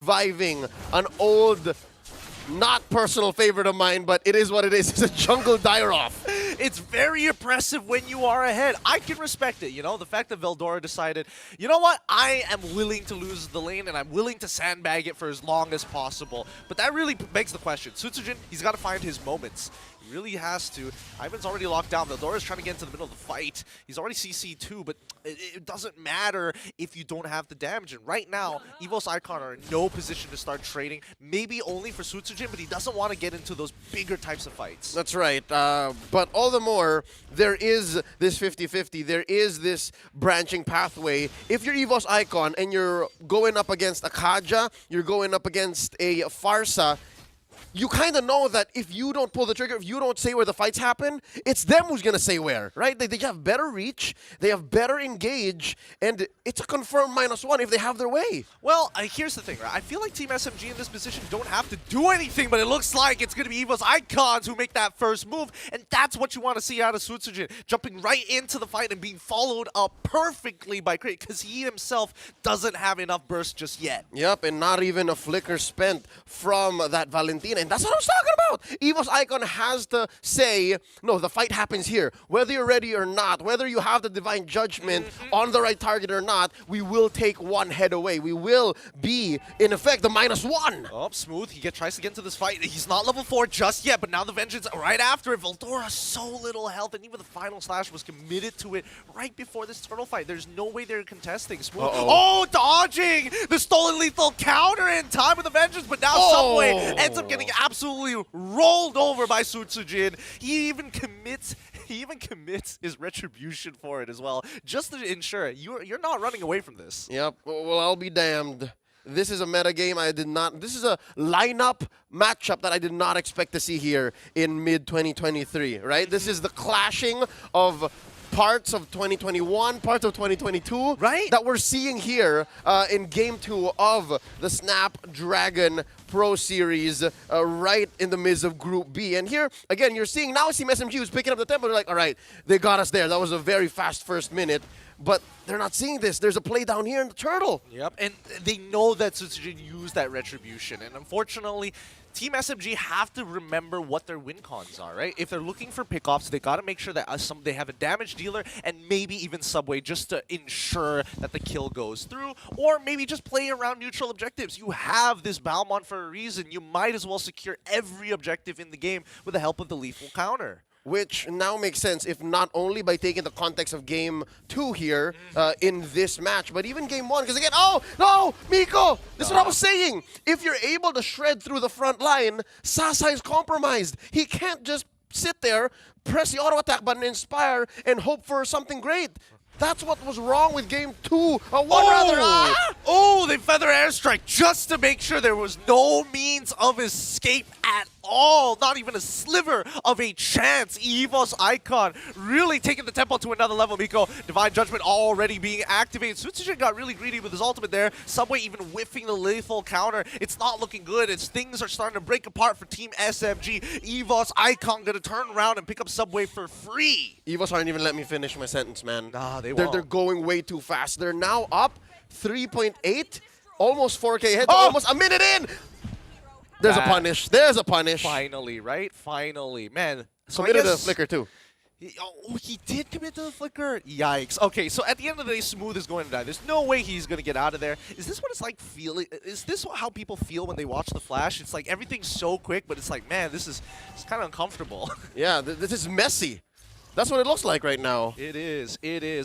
reviving an old, not personal favorite of mine, but it is what it is. It's a jungle dire-off. It's very impressive when you are ahead. I can respect it, you know, the fact that Veldora decided, you know what, I am willing to lose the lane and I'm willing to sandbag it for as long as possible. But that really begs the question. Sutsujin, he's got to find his moments. He really has to. Ivan's already locked down. Veldora's trying to get into the middle of the fight. He's already CC too, but it doesn't matter if you don't have the damage. And right now, EVOS Icon are in no position to start trading. Maybe only for Sutsujin, but he doesn't want to get into those bigger types of fights. That's right. But all the more, there is this 50-50. There is this branching pathway. If you're EVOS Icon and you're going up against a Kaja, you're going up against a Farsa, you kind of know that if you don't pull the trigger, if you don't say where the fights happen, it's them who's going to say where, right? They have better reach, they have better engage, and it's a confirmed -1 if they have their way. Well, here's the thing, right? I feel like Team SMG in this position don't have to do anything, but it looks like it's going to be EVOS Icons who make that first move, and that's what you want to see out of Sutsujin, jumping right into the fight and being followed up perfectly by Crate, because he himself doesn't have enough burst just yet. Yep, and not even a flicker spent from that Valentina. And that's what I was talking about. EVOS Icon has to say, no, the fight happens here. Whether you're ready or not, whether you have the divine judgment on the right target or not, we will take one head away. We will be, in effect, the -1. Oh, Smooth. He tries to get into this fight. He's not level 4 just yet, but now the Vengeance right after it. Veldora, so little health, and even the final slash was committed to it right before this turtle fight. There's no way they're contesting. Smooth. Oh, dodging the stolen lethal counter in time with the Vengeance, but now Subway ends up getting absolutely rolled over by Sutsujin. He even commits his retribution for it as well, just to ensure you're not running away from this. Yep. Well, I'll be damned. This is a meta game this is a lineup matchup that I did not expect to see here in mid-2023, right? This is the clashing of parts of 2021, parts of 2022, right? That we're seeing here in Game 2 of the Snapdragon Pro Series right in the midst of Group B. And here, again, you're seeing now Team SMG who's picking up the tempo. They're like, all right, they got us there. That was a very fast first minute. But they're not seeing this. There's a play down here in the turtle. Yep, and they know that Sutsujin used that retribution. And unfortunately, Team SMG have to remember what their win cons are, right? If they're looking for pickoffs, they got to make sure that they have a damage dealer and maybe even Subway just to ensure that the kill goes through, or maybe just play around neutral objectives. You have this Balmont for a reason. You might as well secure every objective in the game with the help of the lethal counter. Which now makes sense, if not only by taking the context of Game 2 here in this match, but even Game 1. Because again, oh, no, Miko, this is what I was saying. If you're able to shred through the front line, Sasa is compromised. He can't just sit there, press the auto attack button, inspire, and hope for something great. That's what was wrong with Game 2. Oh, they feather airstrike just to make sure there was no means of escape at all. Not even a sliver of a chance. EVOS Icon really taking the tempo to another level. Miko, Divine Judgment already being activated. Sutsujin got really greedy with his ultimate there. Subway even whiffing the lethal counter. It's not looking good. Things are starting to break apart for Team SMG. EVOS Icon gonna turn around and pick up Subway for free. EVOS aren't even letting me finish my sentence, man. Nah, they're going way too fast. They're now up 3.8, almost 4K hits, almost a minute in. There's a punish. There's a punish. Finally, right? Finally. Man. So committed to the flicker too. He did commit to the flicker? Yikes. Okay, so at the end of the day, Smooth is going to die. There's no way he's going to get out of there. Is this what it's like feeling? Is this how people feel when they watch The Flash? It's like everything's so quick, but it's like, man, it's kind of uncomfortable. Yeah, this is messy. That's what it looks like right now. It is.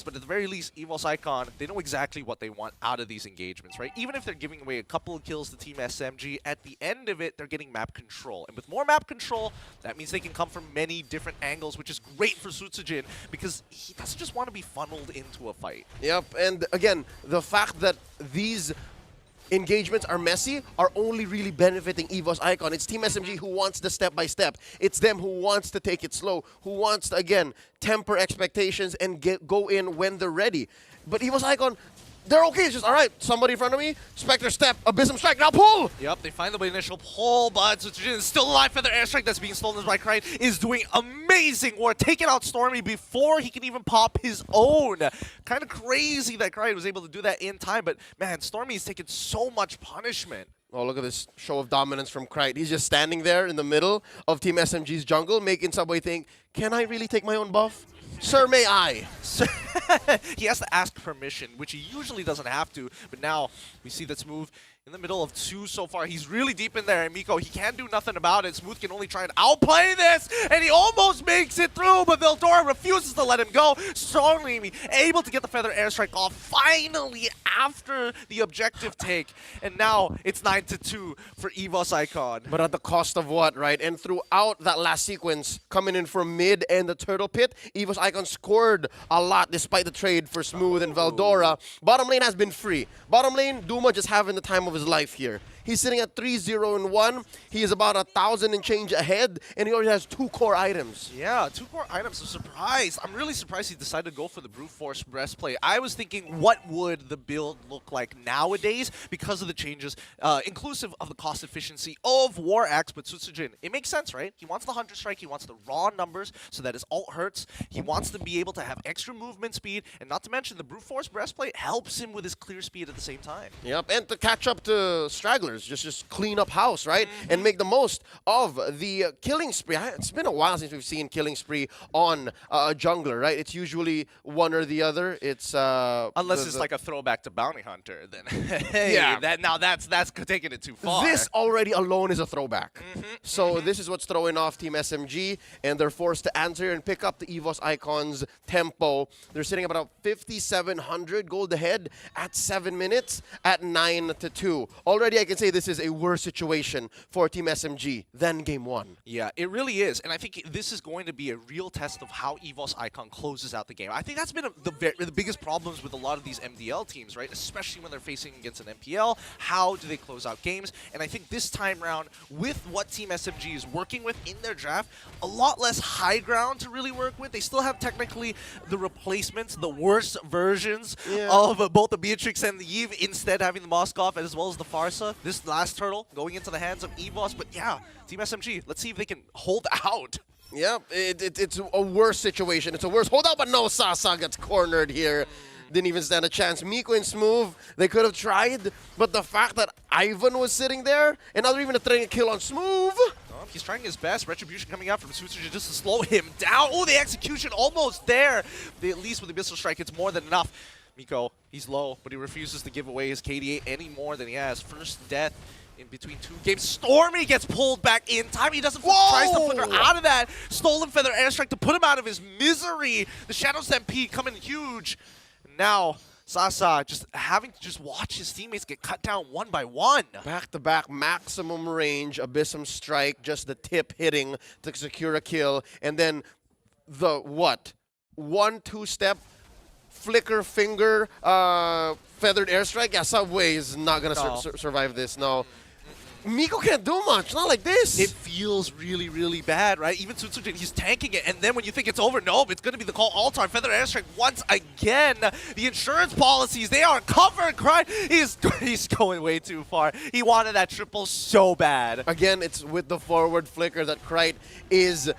But at the very least, EVOS Icon, they know exactly what they want out of these engagements, right? Even if they're giving away a couple of kills to Team SMG, at the end of it, they're getting map control. And with more map control, that means they can come from many different angles, which is great for Sutsujin because he doesn't just want to be funneled into a fight. Yep, and again, the fact that these engagements are messy are only really benefiting EVOS Icon. It's Team SMG who wants the step-by-step. It's them who wants to take it slow, who wants to, again, temper expectations and go in when they're ready. But EVOS Icon, they're okay. It's just, all right, somebody in front of me, Spectre step, Abyssum strike, now pull! Yep, they find the initial pull, but Sutsujin is still alive. Feather airstrike that's being stolen by Krite is doing amazing work, taking out Stormy before he can even pop his own. Kind of crazy that Krite was able to do that in time, but man, Stormy is taking so much punishment. Oh, look at this show of dominance from Krite. He's just standing there in the middle of Team SMG's jungle, making Subway think, can I really take my own buff? Sir, may I? He has to ask permission, which he usually doesn't have to. But now we see that Smooth in the middle of 2 so far. He's really deep in there, and Miko, he can't do nothing about it. Smooth can only try and outplay this, and he almost makes it through, but Veldora refuses to let him go. Stormy able to get the Feather Airstrike off finally after the objective take, and now it's 9-2 for EVOS Icon. But at the cost of what, right? And throughout that last sequence, coming in from mid and the Turtle Pit, EVOS Icon scored a lot despite the trade for Smooth and Veldora. Bottom lane has been free. Bottom lane, Duma just having the time of his life here. He's sitting at 3-0-1. He is about 1,000 and change ahead, and he already has 2 core items. Yeah, 2 core items. I'm surprised. I'm really surprised he decided to go for the Brute Force breastplate. I was thinking, what would the build look like nowadays because of the changes, inclusive of the cost efficiency of War Axe, but Sutsujin. It makes sense, right? He wants the Hunter Strike. He wants the raw numbers so that his ult hurts. He wants to be able to have extra movement speed, and not to mention the Brute Force breastplate helps him with his clear speed at the same time. Yep, and to catch up to stragglers, just clean up house, right? And make the most of the killing spree. It's been a while since we've seen killing spree on a jungler, right? It's usually one or the other. It's unless it's like a throwback to Bounty Hunter, then hey, yeah, that's taking it too far. This already alone is a throwback. So this is what's throwing off Team SMG, and they're forced to answer and pick up the EVOS Icon's tempo. They're sitting about 5,700 gold ahead at 7 minutes at 9-2. Already I can say this is a worse situation for Team SMG than Game 1. Yeah, it really is, and I think this is going to be a real test of how EVOS Icon closes out the game. I think that's been the biggest problems with a lot of these MDL teams, right? Especially when they're facing against an MPL. How do they close out games? And I think this time round, with what Team SMG is working with in their draft, a lot less high ground to really work with. They still have technically the replacements, the worst versions of both the Beatrix and the Eve, instead having the Moskov as well as the Farsa. This last turtle going into the hands of EVOS, but yeah, Team SMG, let's see if they can hold out. Yeah, it's a worse situation. It's a worse hold out, but no, Sasa gets cornered here. Didn't even stand a chance. Miko and Smooth, they could have tried, but the fact that Ivan was sitting there and not even trying to kill on Smooth. He's trying his best. Retribution coming out from Sutsujin just to slow him down. Oh, the execution almost there. At least with the Missile Strike, it's more than enough. Miko, he's low, but he refuses to give away his KDA any more than he has. First death in between 2 games. Stormy gets pulled back in time. He doesn't tries to flicker out of that. Stolen Feather Airstrike to put him out of his misery. The Shadow Stampede coming huge. Now, Sasa just having to just watch his teammates get cut down one by one. Back-to-back maximum range, Abyssum Strike, just the tip hitting to secure a kill. And then the, 1-2 step flicker finger feathered airstrike. Yeah, Subway is not going to survive this, no. Miko can't do much, not like this. It feels really, really bad, right? Even Sutsujin, he's tanking it, and then when you think it's over, nope, it's going to be the call Altar. Feather Airstrike once again. The insurance policies, they are covered. He's going way too far. He wanted that triple so bad. Again, it's with the forward flicker that Krite is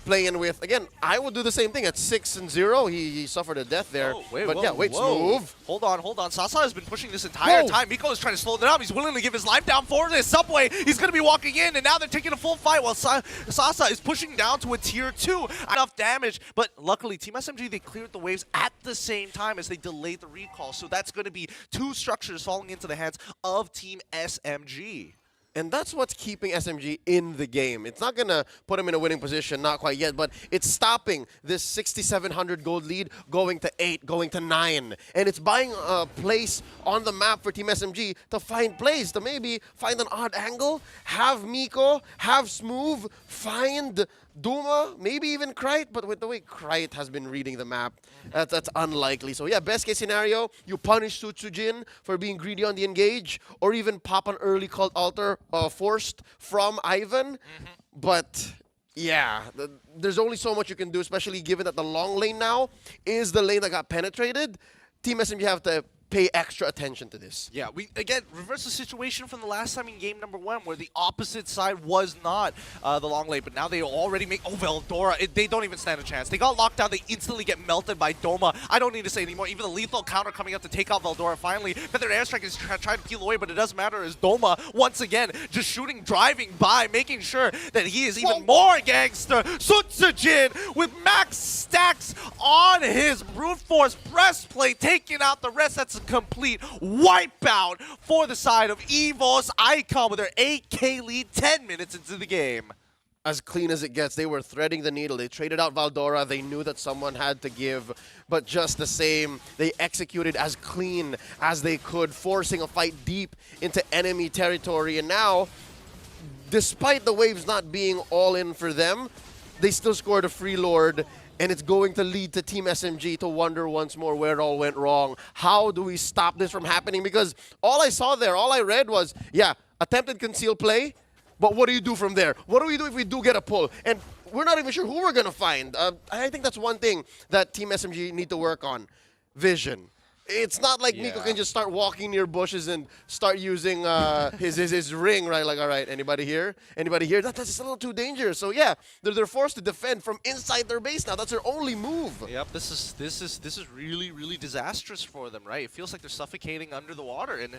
playing with. Again, I would do the same thing at 6-0. He suffered a death there. Oh, wait, but whoa, yeah, wait, whoa. Smooth. Hold on. Sasa has been pushing this entire time. Miko is trying to slow it down. He's willing to give his life down for this. Subway, he's going to be walking in, and now they're taking a full fight while Sasa is pushing down to a tier 2. Enough damage, but luckily Team SMG, they cleared the waves at the same time as they delayed the recall. So that's going to be 2 structures falling into the hands of Team SMG. And that's what's keeping SMG in the game. It's not going to put them in a winning position, not quite yet, but it's stopping this 6,700 gold lead going to 8, going to 9. And it's buying a place on the map for Team SMG to find plays, to maybe find an odd angle, have Miko, have Smooth, find Duma, maybe even Krite, but with the way Krite has been reading the map, that's unlikely. So yeah, best case scenario, you punish Sutsujin for being greedy on the engage, or even pop an early called altar forced from Ivan. But yeah, there's only so much you can do, especially given that the long lane now is the lane that got penetrated. Team SMG have to pay extra attention to this. Yeah, we again reverse the situation from the last time in game number 1, where the opposite side was not the long lane, but now they already make Veldora. They don't even stand a chance. They got locked down. They instantly get melted by Doma. I don't need to say anymore. Even the lethal counter coming up to take out Veldora. Finally, Feather Airstrike is trying to peel away, but it doesn't matter as Doma once again just shooting, driving by, making sure that he is even more gangster. Sutsujin with max stacks on his brute force breastplate, taking out the rest. That's a complete wipeout for the side of EVOS Icon with their 8K lead 10 minutes into the game. As clean as it gets, they were threading the needle. They traded out Veldora. They knew that someone had to give, but just the same, they executed as clean as they could, forcing a fight deep into enemy territory. And now, despite the waves not being all in for them, they still scored a free lord. And it's going to lead to Team SMG to wonder once more where it all went wrong. How do we stop this from happening? Because all I saw there, all I read was, yeah, attempted conceal play, but what do you do from there? What do we do if we do get a pull? And we're not even sure who we're going to find. I think that's one thing that Team SMG need to work on. Vision. It's not like Nico can just start walking near bushes and start using his ring, right? Like, all right, anybody here? Anybody here? That's just a little too dangerous. So yeah, they're forced to defend from inside their base now. That's their only move. Yep, this is really disastrous for them, right? It feels like they're suffocating under the water, and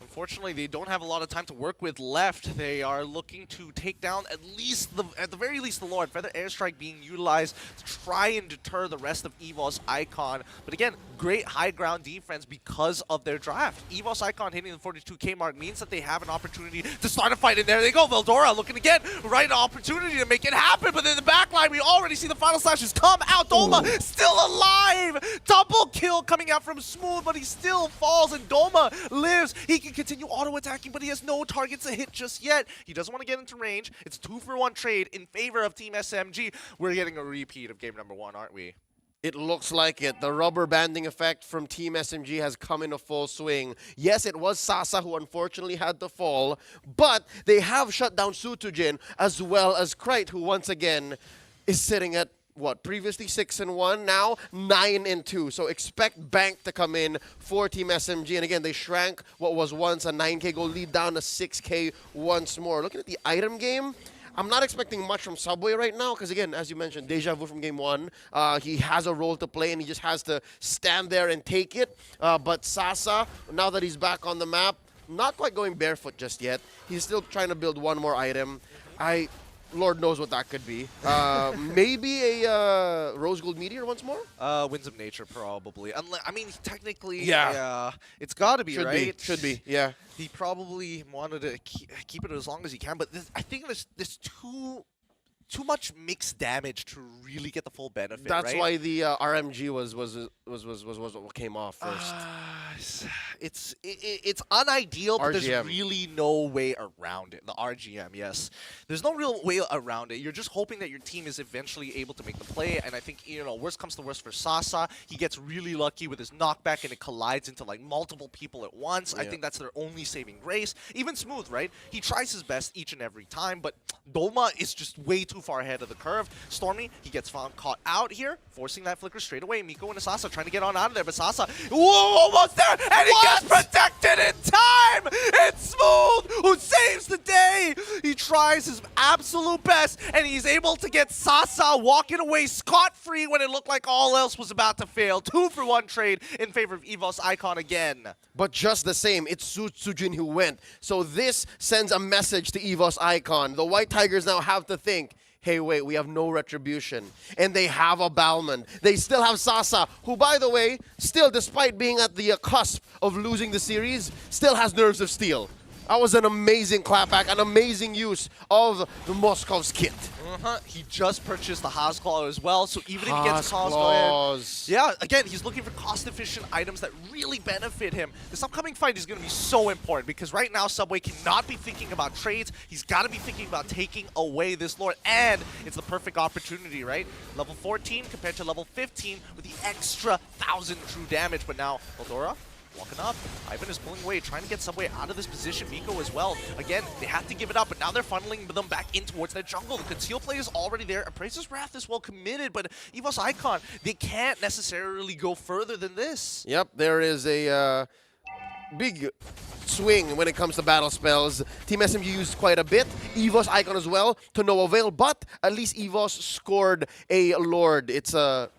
unfortunately, they don't have a lot of time to work with left. They are looking to take down at the very least the Lord. Feather Airstrike being utilized to try and deter the rest of EVOS Icon. But again, great high ground defense because of their draft. EVOS Icon hitting the 42K mark means that they have an opportunity to start a fight. And there they go, Veldora looking again, right an opportunity to make it happen. But in the back line, we already see the final slashes come out. Doma still alive. Double kill coming out from Smooth, but he still falls, and Doma lives. He can continue auto-attacking, but he has no targets to hit just yet. He doesn't want to get into range. It's a 2-for-1 trade in favor of Team SMG. We're getting a repeat of game number 1, aren't we? It looks like it. The rubber banding effect from Team SMG has come into full swing. Yes, it was Sasa who unfortunately had to fall, but they have shut down Sutujin as well as Krite, who once again is sitting at what, previously 6-1, now 9-2. So expect Bank to come in for Team SMG. And again, they shrank what was once a 9K goal lead down to 6K once more. Looking at the item game, I'm not expecting much from Subway right now because, again, as you mentioned, deja vu from game 1. He has a role to play and he just has to stand there and take it. But Sasa, now that he's back on the map, not quite going barefoot just yet. He's still trying to build one more item. Lord knows what that could be. Maybe a Rose Gold Meteor once more? Winds of Nature, probably. I mean, technically, it's got to be, right? Should be, yeah. He probably wanted to keep it as long as he can, but I think there's too much mixed damage to really get the full benefit. That's right? why the RMG was what came off first. It's unideal, but RGM. there's really no way around it. The RGM, yes. There's no real way around it. You're just hoping that your team is eventually able to make the play, and I think, worst comes to worst for Sasa. He gets really lucky with his knockback, and it collides into, like, multiple people at once. Yeah. I think that's their only saving grace. Even Smooth, right? He tries his best each and every time, but Doma is just way too far ahead of the curve. Stormy, he gets found caught out here, forcing that flicker straight away. Miko and Sasa trying to get on out of there, but Sasa, whoa, almost there, and he gets protected in time! It's Smooth who saves the day! He tries his absolute best, and he's able to get Sasa walking away scot-free when it looked like all else was about to fail. 2-for-1 trade in favor of EVOS Icon again. But just the same, it's Sujin who went. So this sends a message to EVOS Icon. The White Tigers now have to think, hey, wait, we have no retribution. And they have a Balman. They still have Sasa, who, by the way, still, despite being at the cusp of losing the series, still has nerves of steel. That was an amazing clapback, an amazing use of the Moskov's kit. He just purchased the Hasclaw as well, so even if he gets Hasclaw in, yeah, again, he's looking for cost-efficient items that really benefit him. This upcoming fight is going to be so important because right now Subway cannot be thinking about trades. He's got to be thinking about taking away this Lord, and it's the perfect opportunity, right? Level 14 compared to level 15 with the extra 1,000 true damage, but now Veldora walking up. Ivan is pulling away, trying to get Subway out of this position. Miko as well. Again, they have to give it up, but now they're funneling them back in towards their jungle. The conceal play is already there. Appraiser's Wrath is well committed, but EVOS Icon, they can't necessarily go further than this. Yep, there is a big swing when it comes to battle spells. Team SMG used quite a bit. EVOS Icon as well, to no avail, but at least EVOS scored a Lord. It's a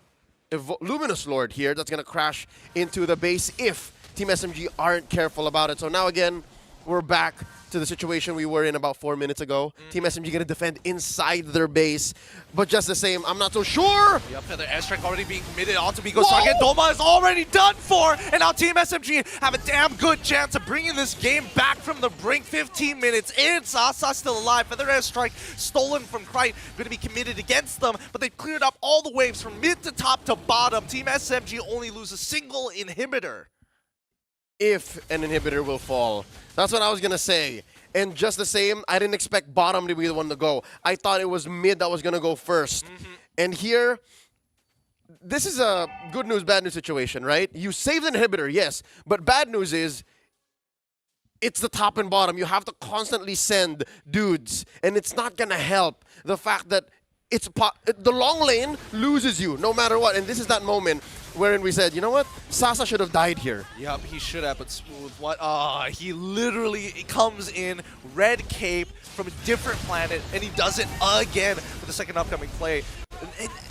Luminous Lord here that's going to crash into the base if Team SMG aren't careful about it. So now again, we're back to the situation we were in about 4 minutes ago. Team SMG going to defend inside their base. But just the same, I'm not so sure. Yep, Feather Airstrike already being committed onto Miko's target. Doma is already done for, and now Team SMG have a damn good chance of bringing this game back from the brink. 15 minutes in, Sasa still alive. Feather Airstrike stolen from Krite, going to be committed against them, but they've cleared up all the waves from mid to top to bottom. Team SMG only lose a single inhibitor. If an inhibitor will fall. That's what I was going to say. And just the same, I didn't expect bottom to be the one to go. I thought it was mid that was going to go first. And here, this is a good news, bad news situation, right? You saved an inhibitor, yes. But bad news is, it's the top and bottom. You have to constantly send dudes. And it's not going to help the fact that the long lane loses you no matter what. And this is that moment wherein we said, you know what? Sasa should have died here. Yep, he should have, but Smooth, what? He literally comes in, red cape from a different planet, and he does it again for the second upcoming play.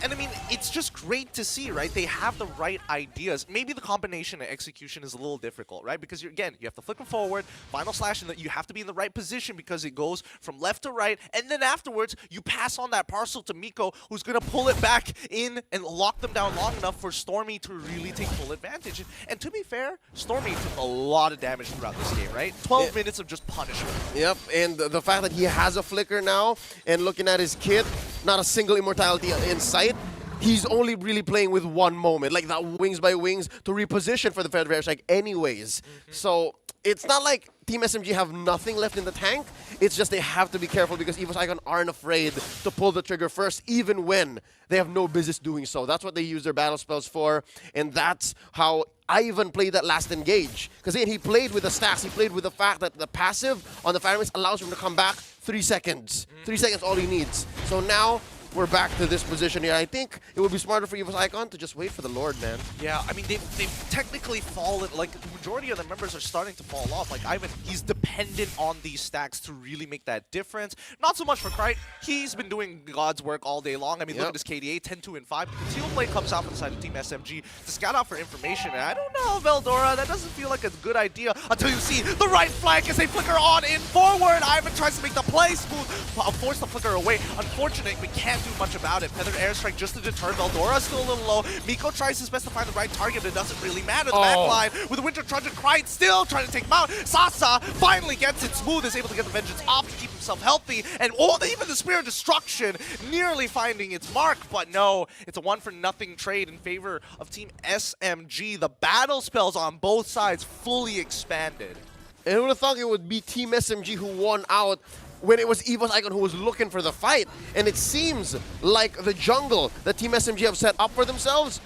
And I mean, it's just great to see, right? They have the right ideas. Maybe the combination and execution is a little difficult, right? Because, again, you have to flick them forward, final slash, and you have to be in the right position because it goes from left to right. And then afterwards, you pass on that parcel to Miko, who's going to pull it back in and lock them down long enough for Stormy to really take full advantage. And to be fair, Stormy took a lot of damage throughout this game, right? 12 minutes of just punishment. Yep, and the fact that he has a flicker now, and looking at his kit, not a single immortality in sight, he's only really playing with one moment, like that wings by wings to reposition for the Feather Airstrike anyways. So it's not like Team SMG have nothing left in the tank. It's just they have to be careful because EVOS Icon aren't afraid to pull the trigger first, even when they have no business doing so. That's what they use their battle spells for, and that's how Ivan played that last engage. Because again, he played with the stacks. He played with the fact that the passive on the Fire Mist allows him to come back 3 seconds. 3 seconds all he needs. So now we're back to this position here. I think it would be smarter for EVOS Icon to just wait for the Lord, man. Yeah, I mean, they've technically fallen, like, the majority of the members are starting to fall off. Like, Ivan, he's dependent on these stacks to really make that difference. Not so much for Krite. He's been doing God's work all day long. I mean, look at his KDA, 10, 2, and 5. The Conceal Play comes out from the side of Team SMG to scout out for information. And I don't know, Veldora, that doesn't feel like a good idea until you see the right flank as they flicker on in forward. Ivan tries to make the play. Smooth force the flicker away. Unfortunate, we can't do much about it. Feathered Airstrike just to deter. Veldora still a little low. Miko tries his best to find the right target, but it doesn't really matter. The backline with the Winter Trudge and Krite still trying to take him out. Sasa finally gets it. Smooth is able to get the Vengeance off to keep himself healthy. And even the Spear of Destruction nearly finding its mark, but no, it's a 1-for-0 trade in favor of Team SMG. The battle spells on both sides fully expanded. And who would have thought it would be Team SMG who won out when it was EVOS Icon who was looking for the fight. And it seems like the jungle that Team SMG have set up for themselves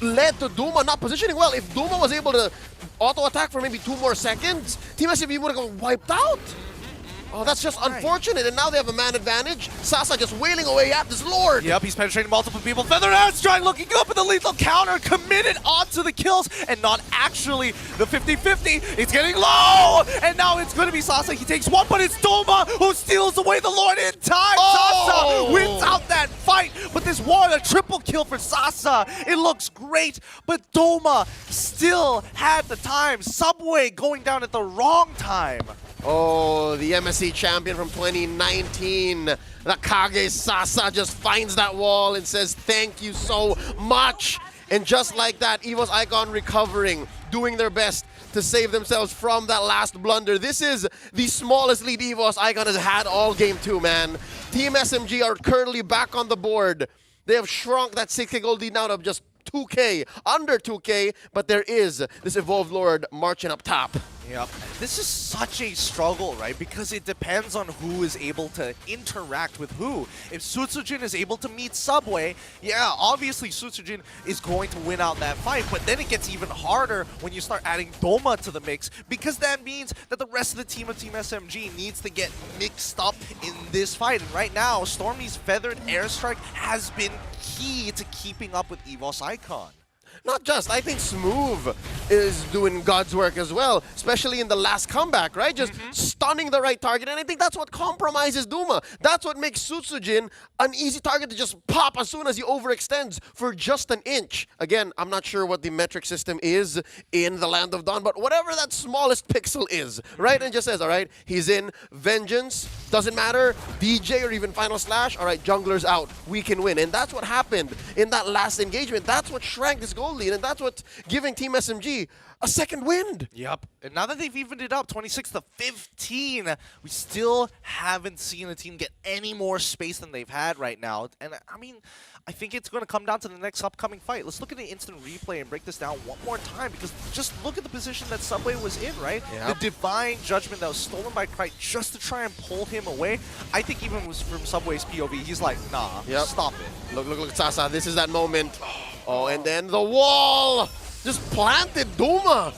led to Duma not positioning well. If Duma was able to auto-attack for maybe 2 more seconds, Team SMG would have got wiped out. Oh, that's just unfortunate, and now they have a man advantage. Sasa just wailing away at this Lord. Yep, he's penetrating multiple people. Feather Airstrike looking up at the lethal counter, committed onto the kills, and not actually the 50-50. It's getting low, and now it's going to be Sasa. He takes one, but it's Doma who steals away the Lord in time. Sasa wins out that fight, but this one, a triple kill for Sasa. It looks great, but Doma still had the time. Subway going down at the wrong time. Oh, the MSC champion from 2019, the Kage Sasa just finds that wall and says, thank you so much. And just like that, EVOS Icon recovering, doing their best to save themselves from that last blunder. This is the smallest lead EVOS Icon has had all game 2, man. Team SMG are currently back on the board. They have shrunk that 6K gold lead now to just 2K, under 2K, but there is this Evolved Lord marching up top. Yep. This is such a struggle, right? Because it depends on who is able to interact with who. If Sutsujin is able to meet Subway, yeah, obviously Sutsujin is going to win out that fight, but then it gets even harder when you start adding Doma to the mix, because that means that the rest of the team of Team SMG needs to get mixed up in this fight. And right now, Stormy's feathered airstrike has been key to keeping up with EVOS Icon. Not just, I think Smooth is doing God's work as well, especially in the last comeback, right? Just stunning the right target, and I think that's what compromises Duma. That's what makes Sutsujin an easy target to just pop as soon as he overextends for just an inch. Again, I'm not sure what the metric system is in the Land of Dawn, but whatever that smallest pixel is, right? And just says, all right, he's in Vengeance, doesn't matter, DJ or even Final Slash, all right, jungler's out, we can win. And that's what happened in that last engagement. That's what shrank this goal lead, and that's what's giving Team SMG a second wind. Yep. And now that they've evened it up, 26-15, we still haven't seen a team get any more space than they've had right now. And I mean, I think it's going to come down to the next upcoming fight. Let's look at the instant replay and break this down one more time, because just look at the position that Subway was in, right? Yep. The divine judgment that was stolen by Krite just to try and pull him away. I think even from Subway's POV, he's like, nah, stop it. Look, Sasa, this is that moment. Oh, and then the wall just planted Duma.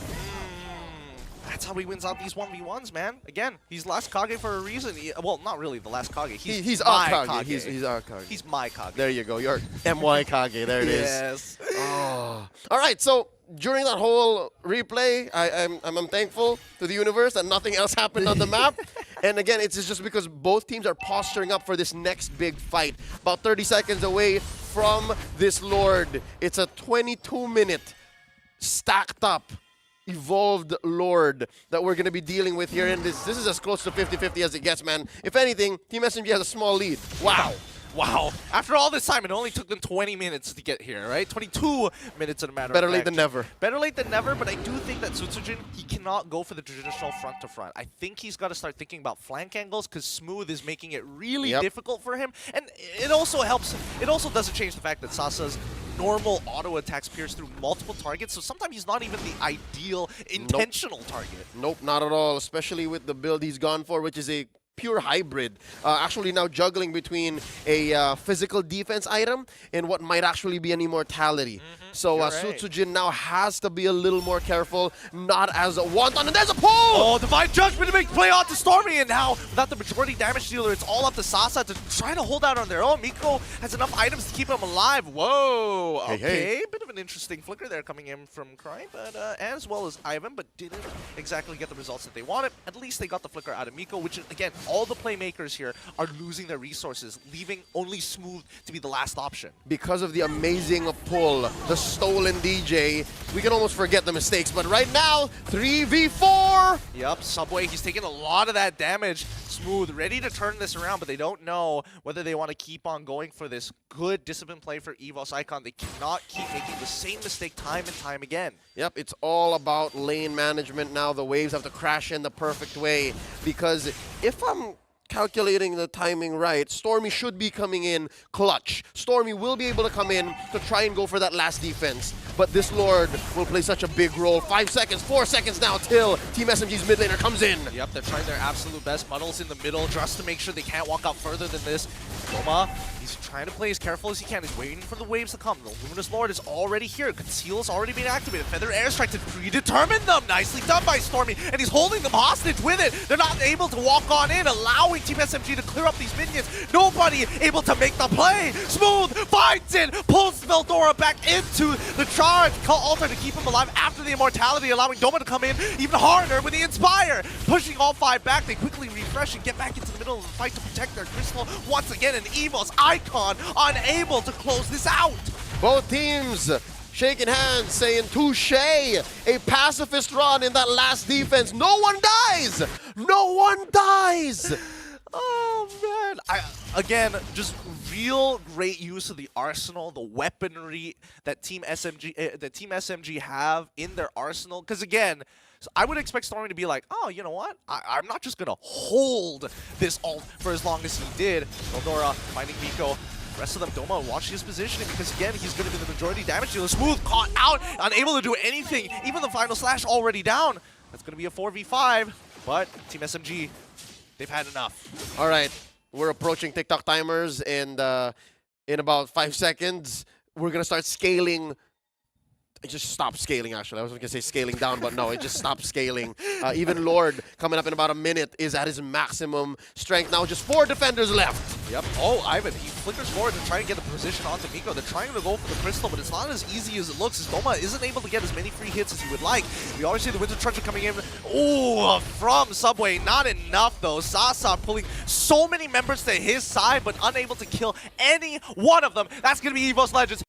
That's how he wins out these 1v1s, man. Again, he's last Kage for a reason. Well, not really the last Kage. He's our my Kage. He's our Kage. He's my Kage. There you go. You're MY Kage. There it is. Yes. Oh. All right, so during that whole replay, I'm thankful to the universe that nothing else happened on the map. And again, it's just because both teams are posturing up for this next big fight. About 30 seconds away from this Lord. It's a 22-minute stacked up evolved Lord that we're going to be dealing with here. And this is as close to 50-50 as it gets, man. If anything, Team SMG has a small lead. Wow. Wow. After all this time, it only took them 20 minutes to get here, right? 22 minutes in a matter of fact. Better late than never. Better late than never, but I do think that Sutsujin, he cannot go for the traditional front-to-front. I think he's got to start thinking about flank angles, because Smooth is making it really difficult for him. And it also helps, it also doesn't change the fact that Sasa's normal auto attacks pierce through multiple targets, so sometimes he's not even the ideal intentional target. Nope, not at all, especially with the build he's gone for, which is a pure hybrid. Actually now juggling between a physical defense item and what might actually be an immortality. So Sutsujin now has to be a little more careful, not as a wanton. And there's a pull! Oh, Divine Judgment to make play on to Stormy, and now without the majority damage dealer, it's all up to Sasa to try to hold out on their own. Miko has enough items to keep him alive. Whoa, okay, bit of an interesting flicker there coming in from Krite, but as well as Ivan, but didn't exactly get the results that they wanted. At least they got the flicker out of Miko, which again, all the playmakers here are losing their resources, leaving only Smooth to be the last option. Because of the amazing pull, the stolen DJ, we can almost forget the mistakes, but right now, 3v4! Yep, Subway, he's taking a lot of that damage. Smooth, ready to turn this around, but they don't know whether they want to keep on going for this good disciplined play for EVOS Icon. They cannot keep making the same mistake time and time again. Yep, it's all about lane management now. The waves have to crash in the perfect way, because if I'm calculating the timing right, Stormy should be coming in clutch. Stormy will be able to come in to try and go for that last defense, but this Lord will play such a big role. 5 seconds, 4 seconds now till Team SMG's mid laner comes in. Yep, they're trying their absolute best. Muddles in the middle just to make sure they can't walk out further than this. Roma, he's trying to play as careful as he can. He's waiting for the waves to come. The Luminous Lord is already here. Conceal's already been activated. Feather Airstrike to predetermine them. Nicely done by Stormy, and he's holding them hostage with it. They're not able to walk on in, allowing Team SMG to clear up these minions. Nobody able to make the play. Smooth finds it, pulls Veldora back into the charge. Call Altar to keep him alive after the immortality, allowing Doma to come in even harder with the Inspire. Pushing all 5 back, they quickly refresh and get back into the middle of the fight to protect their crystal. Once again, an EVOS Icon unable to close this out. Both teams shaking hands, saying touche, a pacifist run in that last defense. No one dies! No one dies! Oh man! Again, just real great use of the arsenal, the weaponry that Team SMG have in their arsenal. Because again, I would expect Stormy to be like, oh, you know what? I'm not just gonna hold this ult for as long as he did. Veldora finding Miko. The rest of them, Doma, watch his positioning, because again, he's going to be the majority damage dealer. Smooth caught out, unable to do anything. Even the final slash already down. That's going to be a 4v5, but Team SMG, they've had enough. All right, we're approaching TikTok timers, and in about 5 seconds, we're gonna start scaling. It just stopped scaling, actually. I was gonna say scaling down, but no, it just stopped scaling. Even Lord, coming up in about a minute, is at his maximum strength now. Just 4 defenders left. Yep. Oh, Ivan, he flickers forward to try and get the position onto Miko. They're trying to go for the crystal, but it's not as easy as it looks, as Doma isn't able to get as many free hits as he would like. We already see the Winter Treasure coming in. Ooh, from Subway. Not enough, though. Sasa pulling so many members to his side, but unable to kill any one of them. That's going to be EVOS Legends.